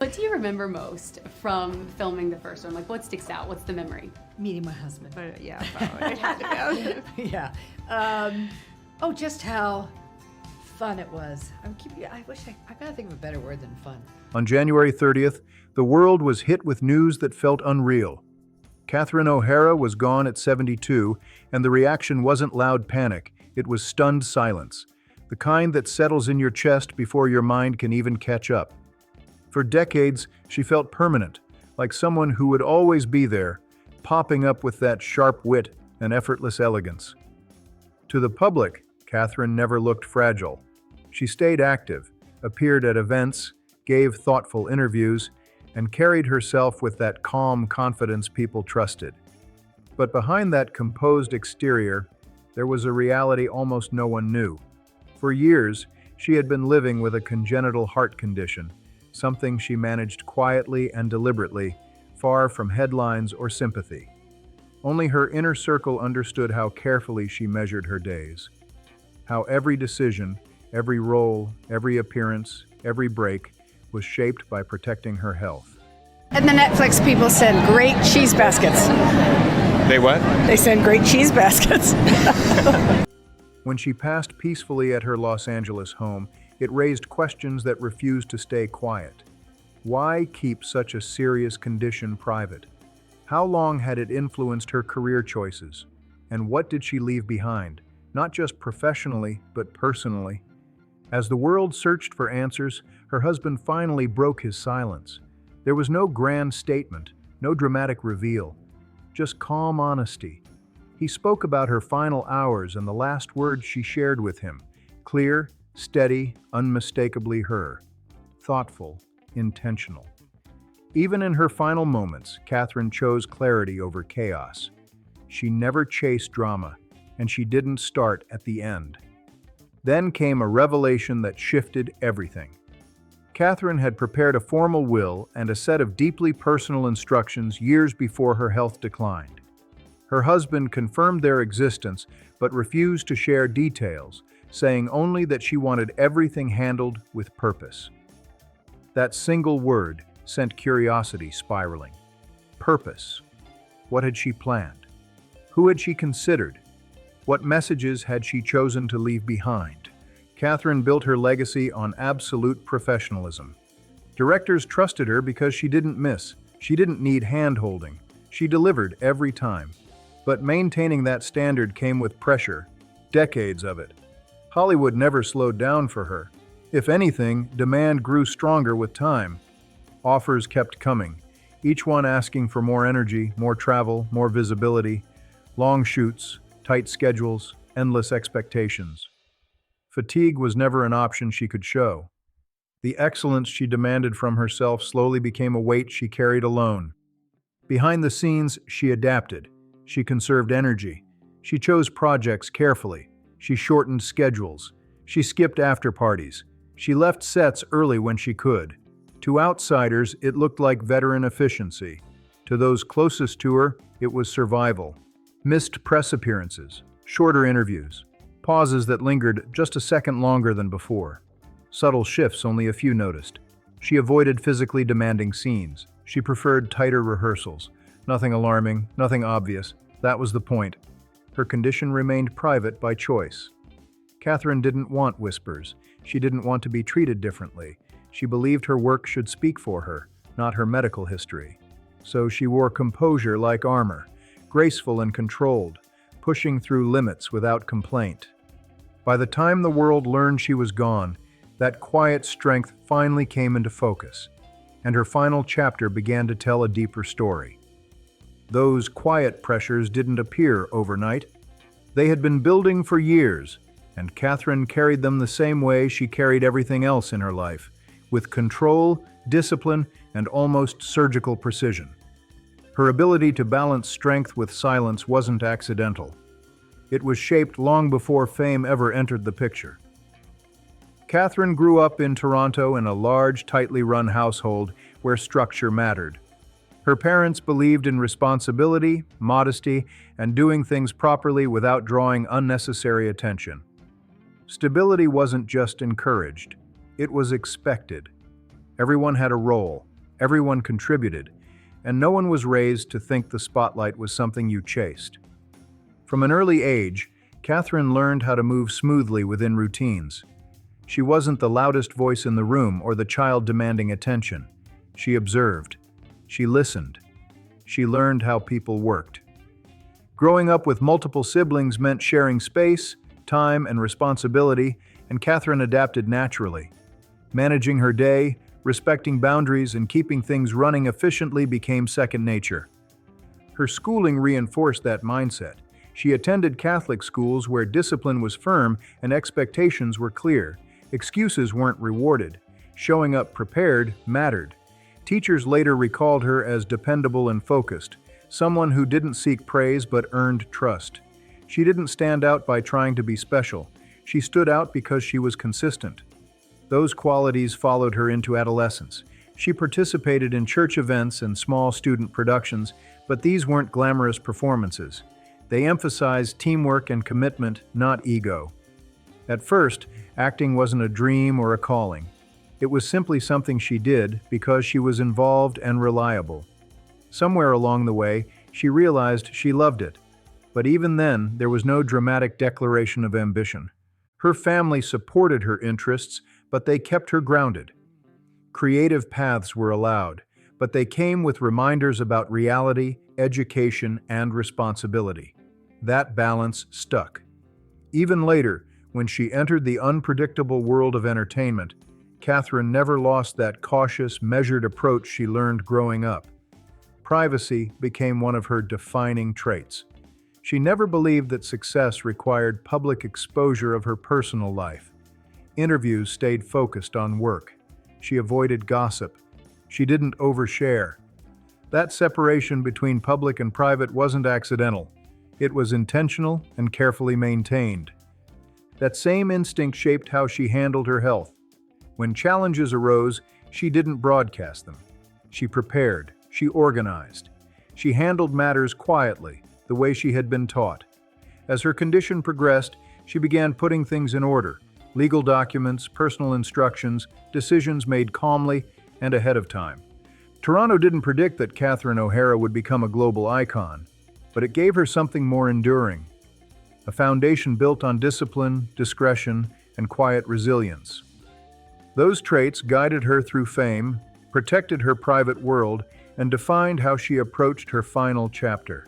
What do you remember most from filming the first one? Like, what sticks out? What's the memory? Meeting my husband. Yeah, it had to go. Yeah. Oh, just how fun it was. I gotta think of a better word than fun. On January 30th, the world was hit with news that felt unreal. CatherineOHara was gone at 72, and the reaction wasn't loud panic, it was stunned silence, the kind that settles in your chest before your mind can even catch up. For decades, she felt permanent, like someone who would always be there, popping up with that sharp wit and effortless elegance. To the public, Catherine never looked fragile. She stayed active, appeared at events, gave thoughtful interviews, and carried herself with that calm confidence people trusted. But behind that composed exterior, there was a reality almost no one knew. For years, she had been living with a congenital heart condition, something she managed quietly and deliberately, far from headlines or sympathy. Only her inner circle understood how carefully she measured her days, how every decision, every role, every appearance, every break was shaped by protecting her health. And the Netflix people send great cheese baskets. They what? They send great cheese baskets. When she passed peacefully at her Los Angeles home, it raised questions that refused to stay quiet. Why keep such a serious condition private? How long had it influenced her career choices? And what did she leave behind, not just professionally, but personally? As the world searched for answers, her husband finally broke his silence. There was no grand statement, no dramatic reveal, just calm honesty. He spoke about her final hours and the last words she shared with him, clear, steady, unmistakably her, thoughtful, intentional. Even in her final moments, Catherine chose clarity over chaos. She never chased drama, and she didn't start at the end. Then came a revelation that shifted everything. Catherine had prepared a formal will and a set of deeply personal instructions years before her health declined. Her husband confirmed their existence, but refused to share details, saying only that she wanted everything handled with purpose. That single word sent curiosity spiraling. Purpose. What had she planned? Who had she considered? What messages had she chosen to leave behind? Catherine built her legacy on absolute professionalism. Directors trusted her because she didn't miss. She didn't need hand-holding. She delivered every time. But maintaining that standard came with pressure, decades of it. Hollywood never slowed down for her. If anything, demand grew stronger with time. Offers kept coming, each one asking for more energy, more travel, more visibility, long shoots, tight schedules, endless expectations. Fatigue was never an option she could show. The excellence she demanded from herself slowly became a weight she carried alone. Behind the scenes, she adapted. She conserved energy. She chose projects carefully. She shortened schedules. She skipped after-parties. She left sets early when she could. To outsiders, it looked like veteran efficiency. To those closest to her, it was survival. Missed press appearances, shorter interviews, pauses that lingered just a second longer than before. Subtle shifts only a few noticed. She avoided physically demanding scenes. She preferred tighter rehearsals. Nothing alarming, nothing obvious. That was the point. Her condition remained private by choice. Catherine didn't want whispers. She didn't want to be treated differently. She believed her work should speak for her, not her medical history. So she wore composure like armor, graceful and controlled, pushing through limits without complaint. By the time the world learned she was gone, that quiet strength finally came into focus, and her final chapter began to tell a deeper story. Those quiet pressures didn't appear overnight. They had been building for years, and Catherine carried them the same way she carried everything else in her life, with control, discipline, and almost surgical precision. Her ability to balance strength with silence wasn't accidental. It was shaped long before fame ever entered the picture. Catherine grew up in Toronto in a large, tightly run household where structure mattered. Her parents believed in responsibility, modesty, and doing things properly without drawing unnecessary attention. Stability wasn't just encouraged, it was expected. Everyone had a role, Everyone contributed, and no one was raised to think the spotlight was something you chased. From an early age, Catherine learned how to move smoothly within routines. She wasn't the loudest voice in the room or the child demanding attention. She observed. She listened. She learned how people worked. Growing up with multiple siblings meant sharing space, time, and responsibility, and Catherine adapted naturally. Managing her day, respecting boundaries, and keeping things running efficiently became second nature. Her schooling reinforced that mindset. She attended Catholic schools where discipline was firm and expectations were clear. Excuses weren't rewarded. Showing up prepared mattered. Teachers later recalled her as dependable and focused, someone who didn't seek praise but earned trust. She didn't stand out by trying to be special. She stood out because she was consistent. Those qualities followed her into adolescence. She participated in church events and small student productions, but these weren't glamorous performances. They emphasized teamwork and commitment, not ego. At first, acting wasn't a dream or a calling. It was simply something she did because she was involved and reliable. Somewhere along the way, she realized she loved it. But even then, there was no dramatic declaration of ambition. Her family supported her interests, but they kept her grounded. Creative paths were allowed, but they came with reminders about reality, education, and responsibility. That balance stuck. Even later, when she entered the unpredictable world of entertainment, Catherine never lost that cautious, measured approach she learned growing up. Privacy became one of her defining traits. She never believed that success required public exposure of her personal life. Interviews stayed focused on work. She avoided gossip. She didn't overshare. That separation between public and private wasn't accidental. It was intentional and carefully maintained. That same instinct shaped how she handled her health. When challenges arose, she didn't broadcast them. She prepared. She organized. She handled matters quietly, the way she had been taught. As her condition progressed, she began putting things in order. Legal documents, personal instructions, decisions made calmly and ahead of time. Toronto didn't predict that CatherineOHara would become a global icon, but it gave her something more enduring. A foundation built on discipline, discretion, and quiet resilience. Those traits guided her through fame, protected her private world, and defined how she approached her final chapter.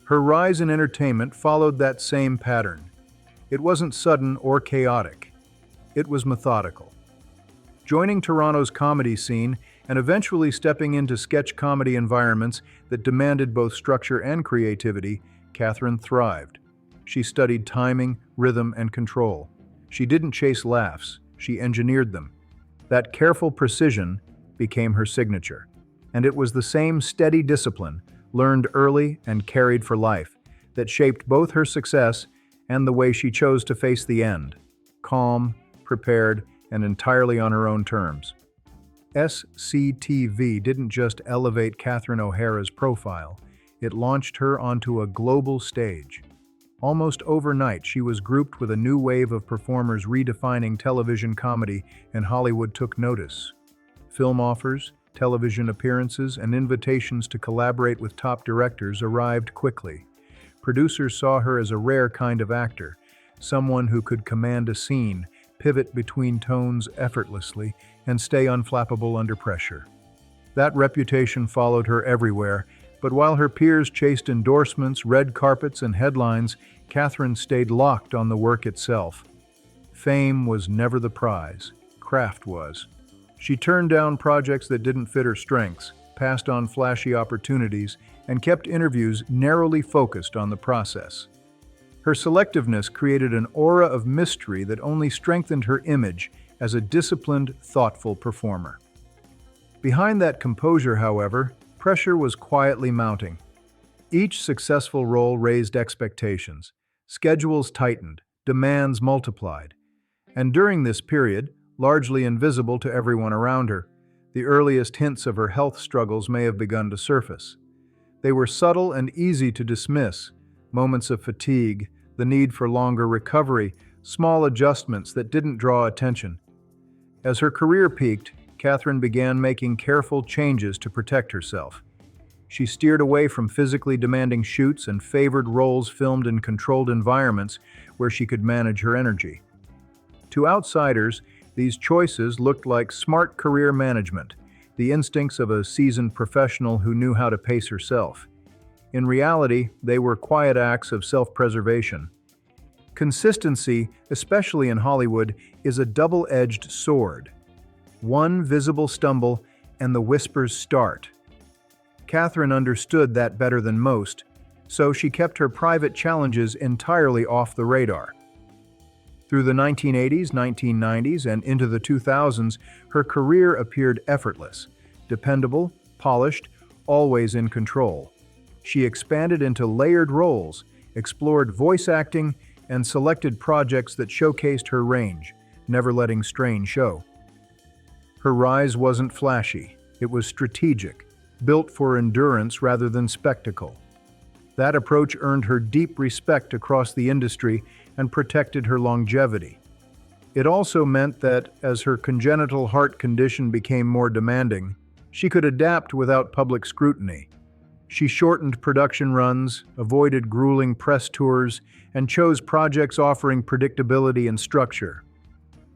Her rise in entertainment followed that same pattern. It wasn't sudden or chaotic. It was methodical. Joining Toronto's comedy scene and eventually stepping into sketch comedy environments that demanded both structure and creativity, Catherine thrived. She studied timing, rhythm, and control. She didn't chase laughs, she engineered them. That careful precision became her signature. And it was the same steady discipline, learned early and carried for life, that shaped both her success and the way she chose to face the end. Calm, prepared, and entirely on her own terms. SCTV didn't just elevate CatherineOHara's profile, it launched her onto a global stage. Almost overnight, she was grouped with a new wave of performers redefining television comedy, and Hollywood took notice. Film offers, television appearances, and invitations to collaborate with top directors arrived quickly. Producers saw her as a rare kind of actor, someone who could command a scene, pivot between tones effortlessly, and stay unflappable under pressure. That reputation followed her everywhere, but while her peers chased endorsements, red carpets, and headlines, Catherine stayed locked on the work itself. Fame was never the prize, craft was. She turned down projects that didn't fit her strengths, passed on flashy opportunities, and kept interviews narrowly focused on the process. Her selectiveness created an aura of mystery that only strengthened her image as a disciplined, thoughtful performer. Behind that composure, however, pressure was quietly mounting. Each successful role raised expectations, schedules tightened, demands multiplied. And during this period, largely invisible to everyone around her, the earliest hints of her health struggles may have begun to surface. They were subtle and easy to dismiss, moments of fatigue, the need for longer recovery, small adjustments that didn't draw attention. As her career peaked, Catherine began making careful changes to protect herself. She steered away from physically demanding shoots and favored roles filmed in controlled environments where she could manage her energy. To outsiders, these choices looked like smart career management, the instincts of a seasoned professional who knew how to pace herself. In reality, they were quiet acts of self-preservation. Consistency, especially in Hollywood, is a double-edged sword. One visible stumble, and the whispers start. Catherine understood that better than most, so she kept her private challenges entirely off the radar. Through the 1980s, 1990s, and into the 2000s, her career appeared effortless, dependable, polished, always in control. She expanded into layered roles, explored voice acting, and selected projects that showcased her range, never letting strain show. Her rise wasn't flashy, it was strategic, built for endurance rather than spectacle. That approach earned her deep respect across the industry and protected her longevity. It also meant that, as her congenital heart condition became more demanding, she could adapt without public scrutiny. She shortened production runs, avoided grueling press tours, and chose projects offering predictability and structure.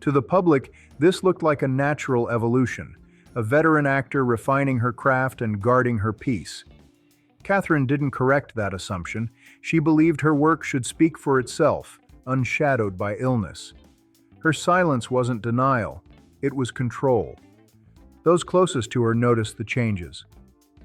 To the public, this looked like a natural evolution, a veteran actor refining her craft and guarding her peace. Catherine didn't correct that assumption. She believed her work should speak for itself, unshadowed by illness. Her silence wasn't denial, it was control. Those closest to her noticed the changes.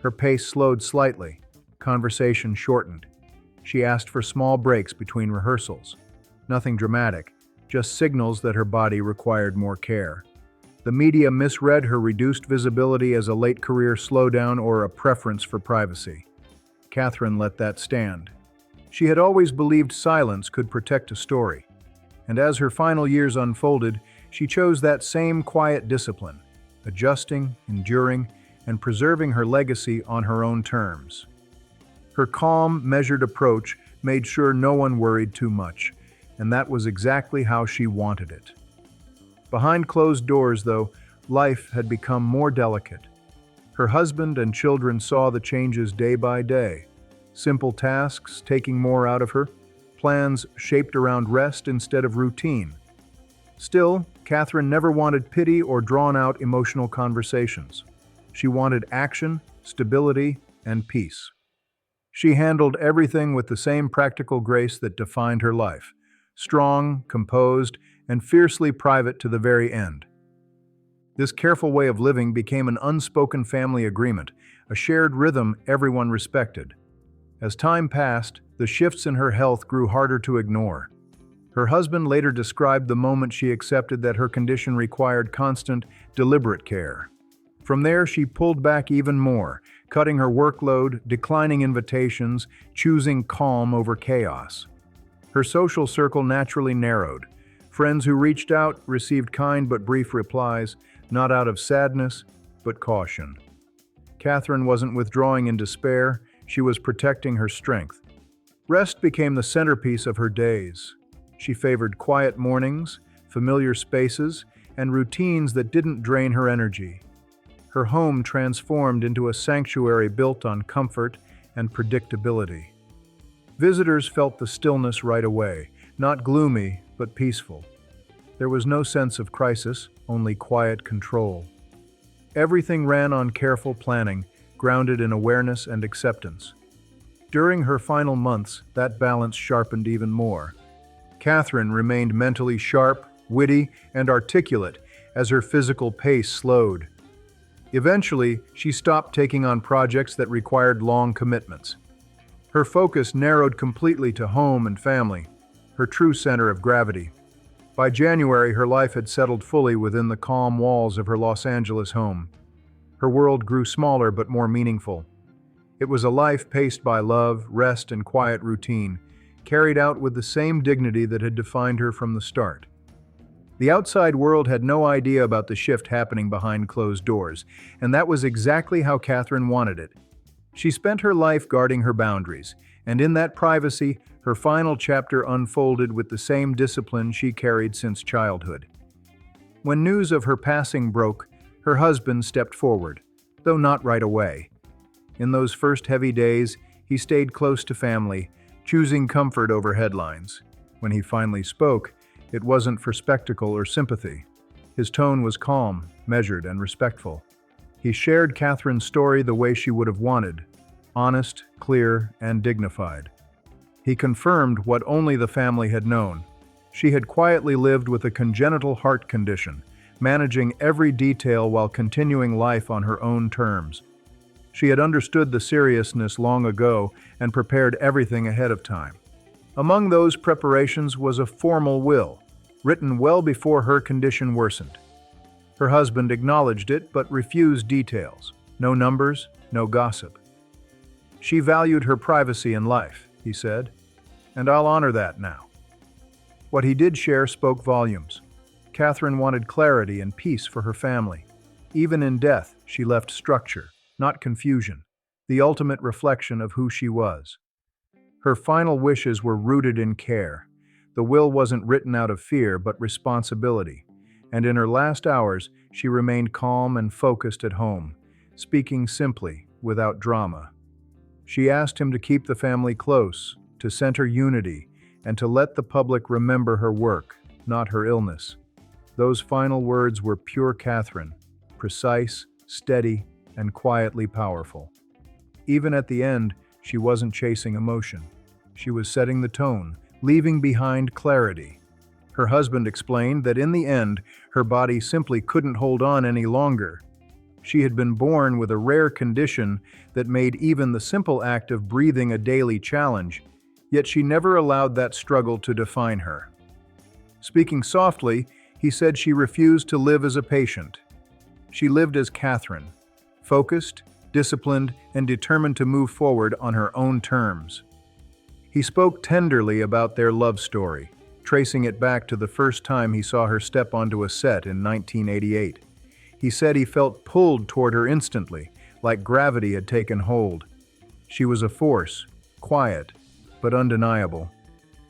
Her pace slowed slightly, conversation shortened. She asked for small breaks between rehearsals. Nothing dramatic, just signals that her body required more care. The media misread her reduced visibility as a late career slowdown or a preference for privacy. Catherine let that stand. She had always believed silence could protect a story, and as her final years unfolded, she chose that same quiet discipline, adjusting, enduring, and preserving her legacy on her own terms. Her calm, measured approach made sure no one worried too much, and that was exactly how she wanted it. Behind closed doors, though, life had become more delicate. Her husband and children saw the changes day by day. Simple tasks taking more out of her, plans shaped around rest instead of routine. Still, Catherine never wanted pity or drawn-out emotional conversations. She wanted action, stability, and peace. She handled everything with the same practical grace that defined her life, strong, composed, and fiercely private to the very end. This careful way of living became an unspoken family agreement, a shared rhythm everyone respected. As time passed, the shifts in her health grew harder to ignore. Her husband later described the moment she accepted that her condition required constant, deliberate care. From there, she pulled back even more, cutting her workload, declining invitations, choosing calm over chaos. Her social circle naturally narrowed. Friends who reached out received kind but brief replies, not out of sadness, but caution. Catherine wasn't withdrawing in despair, she was protecting her strength. Rest became the centerpiece of her days. She favored quiet mornings, familiar spaces, and routines that didn't drain her energy. Her home transformed into a sanctuary built on comfort and predictability. Visitors felt the stillness right away, not gloomy, but peaceful. There was no sense of crisis, only quiet control. Everything ran on careful planning, grounded in awareness and acceptance. During her final months, that balance sharpened even more. Catherine remained mentally sharp, witty, and articulate as her physical pace slowed. Eventually, she stopped taking on projects that required long commitments. Her focus narrowed completely to home and family, her true center of gravity. By January, her life had settled fully within the calm walls of her Los Angeles home. Her world grew smaller but more meaningful. It was a life paced by love, rest, and quiet routine, carried out with the same dignity that had defined her from the start. The outside world had no idea about the shift happening behind closed doors, and that was exactly how Catherine wanted it. She spent her life guarding her boundaries, and in that privacy, her final chapter unfolded with the same discipline she carried since childhood. When news of her passing broke, Her husband stepped forward, though not right away. In those first heavy days, he stayed close to family, choosing comfort over headlines. When he finally spoke, it wasn't for spectacle or sympathy. His tone was calm, measured, and respectful. He shared Catherine's story the way she would have wanted, honest, clear, and dignified. He confirmed what only the family had known. She had quietly lived with a congenital heart condition, managing every detail while continuing life on her own terms. She had understood the seriousness long ago and prepared everything ahead of time. Among those preparations was a formal will, written well before her condition worsened. Her husband acknowledged it but refused details. No numbers, no gossip. She valued her privacy in life, he said, and I'll honor that now. What he did share spoke volumes. Catherine wanted clarity and peace for her family. Even in death, she left structure, not confusion, the ultimate reflection of who she was. Her final wishes were rooted in care. The will wasn't written out of fear, but responsibility. And in her last hours, she remained calm and focused at home, speaking simply, without drama. She asked him to keep the family close, to center unity, and to let the public remember her work, not her illness. Those final words were pure Catherine, precise, steady, and quietly powerful. Even at the end, she wasn't chasing emotion. She was setting the tone, leaving behind clarity. Her husband explained that in the end, her body simply couldn't hold on any longer. She had been born with a rare condition that made even the simple act of breathing a daily challenge, yet she never allowed that struggle to define her. Speaking softly, he said she refused to live as a patient. She lived as Catherine, focused, disciplined, and determined to move forward on her own terms. He spoke tenderly about their love story, tracing it back to the first time he saw her step onto a set in 1988. He said he felt pulled toward her instantly, like gravity had taken hold. She was a force, quiet, but undeniable.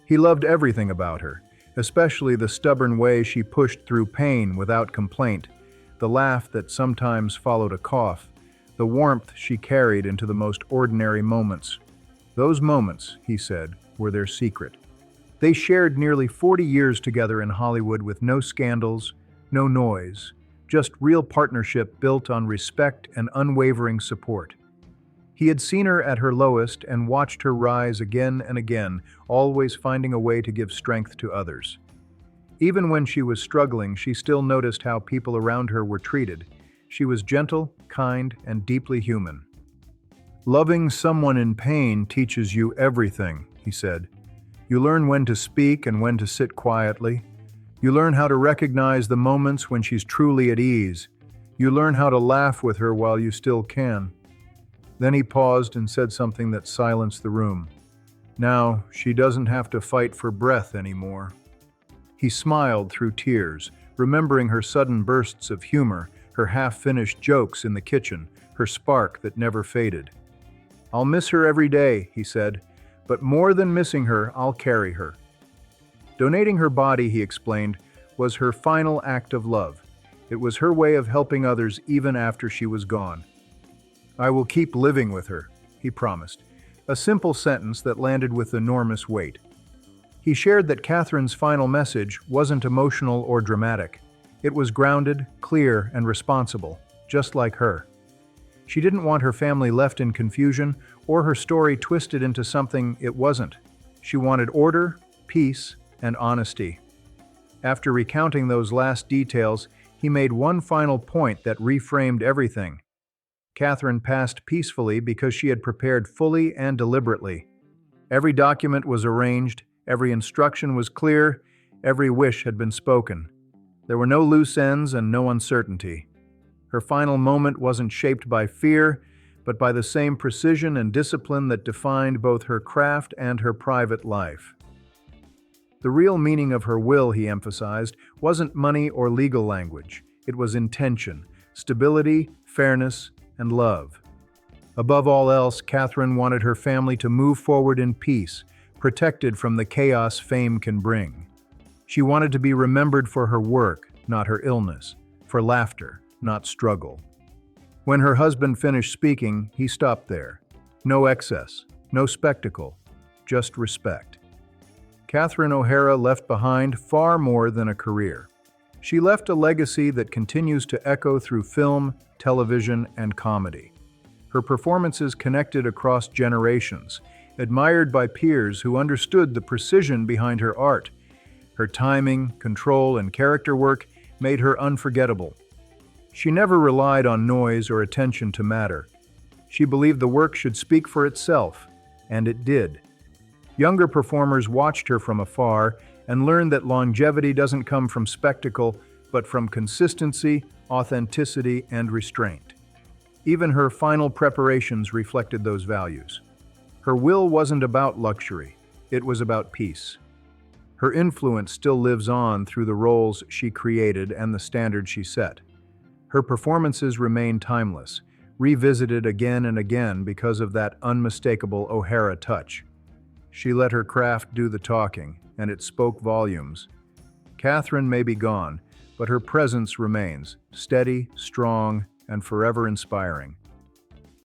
He loved everything about her, especially the stubborn way she pushed through pain without complaint, the laugh that sometimes followed a cough, the warmth she carried into the most ordinary moments. Those moments, he said, were their secret. They shared nearly 40 years together in Hollywood with no scandals, no noise, just real partnership built on respect and unwavering support. He had seen her at her lowest and watched her rise again and again, always finding a way to give strength to others. Even when she was struggling, she still noticed how people around her were treated. She was gentle, kind, and deeply human. Loving someone in pain teaches you everything, he said. You learn when to speak and when to sit quietly. You learn how to recognize the moments when she's truly at ease. You learn how to laugh with her while you still can. Then he paused and said something that silenced the room. Now, she doesn't have to fight for breath anymore. He smiled through tears, remembering her sudden bursts of humor, her half-finished jokes in the kitchen, her spark that never faded. I'll miss her every day, he said, but more than missing her, I'll carry her. Donating her body, he explained, was her final act of love. It was her way of helping others even after she was gone. I will keep living with her, he promised, a simple sentence that landed with enormous weight. He shared that Catherine's final message wasn't emotional or dramatic. It was grounded, clear, and responsible, just like her. She didn't want her family left in confusion or her story twisted into something it wasn't. She wanted order, peace, and honesty. After recounting those last details, he made one final point that reframed everything. Catherine passed peacefully because she had prepared fully and deliberately. Every document was arranged, every instruction was clear, every wish had been spoken. There were no loose ends and no uncertainty. Her final moment wasn't shaped by fear, but by the same precision and discipline that defined both her craft and her private life. The real meaning of her will, he emphasized, wasn't money or legal language. It was intention, stability, fairness, and love. Above all else, Catherine wanted her family to move forward in peace, protected from the chaos fame can bring. She wanted to be remembered for her work, not her illness, for laughter, not struggle. When her husband finished speaking, he stopped there. No excess, no spectacle, just respect. Catherine O'Hara left behind far more than a career. She left a legacy that continues to echo through film, television, and comedy. Her performances connected across generations, admired by peers who understood the precision behind her art. Her timing, control, and character work made her unforgettable. She never relied on noise or attention to matter. She believed the work should speak for itself, and it did. Younger performers watched her from afar and learned that longevity doesn't come from spectacle, but from consistency, authenticity, and restraint. Even her final preparations reflected those values. Her will wasn't about luxury, it was about peace. Her influence still lives on through the roles she created and the standards she set. Her performances remain timeless, revisited again and again because of that unmistakable O'Hara touch. She let her craft do the talking, and it spoke volumes. Catherine may be gone, but her presence remains, steady, strong, and forever inspiring.